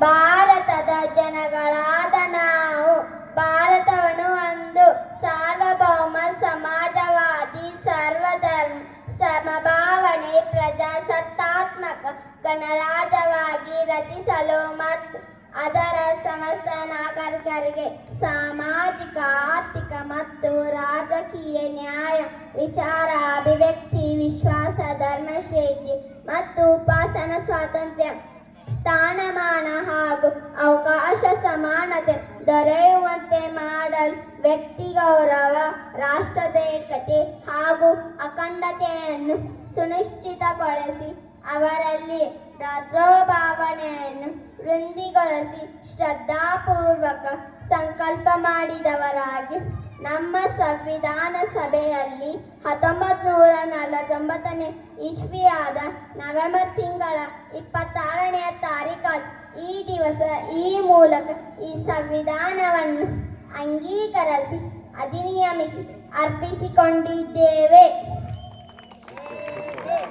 ಭಾರತದ ಜನಗಳಾದ ನಾವು ಭಾರತವನ್ನು ಒಂದು ಸಾರ್ವಭೌಮ ಸಮಾಜವಾದಿ ಸರ್ವಧರ್ಮ ಸಮಭಾವನೆ ಪ್ರಜಾಸತ್ತಾತ್ಮಕ ಗಣರಾಜ್ಯವಾಗಿ ರಚಿಸಲು ಮತ್ತು ಅದರ ಸಮಸ್ತ ನಾಗರಿಕರಿಗೆ ಸಾಮಾಜಿಕ ಆರ್ಥಿಕ ಮತ್ತು ರಾಜಕೀಯ ನ್ಯಾಯ ವಿಚಾರ ಅಭಿವ್ಯಕ್ತಿ ವಿಶ್ವಾಸ ಧರ್ಮಶ್ರೇಷ್ಠಿ ಮತ್ತು ಉಪಾಸನಾ ಸ್ವಾತಂತ್ರ್ಯ ಸ್ಥಾನಮಾನ ಹಾಗೂ ಅವಕಾಶ ಸಮಾನತೆ ದೊರೆಯುವಂತೆ ಮಾಡಲು ವ್ಯಕ್ತಿ ಗೌರವ ರಾಷ್ಟ್ರದ ಏಕತೆ ಹಾಗೂ ಅಖಂಡತೆಯನ್ನು ಸುನಿಶ್ಚಿತಗೊಳಿಸಿ ಅವರಲ್ಲಿ ರಾಷ್ಟ್ರೋಭಾವನೆಯನ್ನು ವೃದ್ಧಿಗೊಳಿಸಿ ಶ್ರದ್ಧಾಪೂರ್ವಕ ಸಂಕಲ್ಪ ಮಾಡಿದವರಾಗಿ ನಮ್ಮ ಸಂವಿಧಾನ ಸಭೆಯಲ್ಲಿ 1949 ಇಸ್ವಿಯಾದ ನವೆಂಬರ್ ತಿಂಗಳ 26ನೇ ತಾರೀಕು ಈ ದಿವಸ ಈ ಮೂಲಕ ಈ ಸಂವಿಧಾನವನ್ನು ಅಂಗೀಕರಿಸಿ ಅಧಿನಿಯಮಿಸಿ ಅರ್ಪಿಸಿಕೊಂಡಿದ್ದೇವೆ.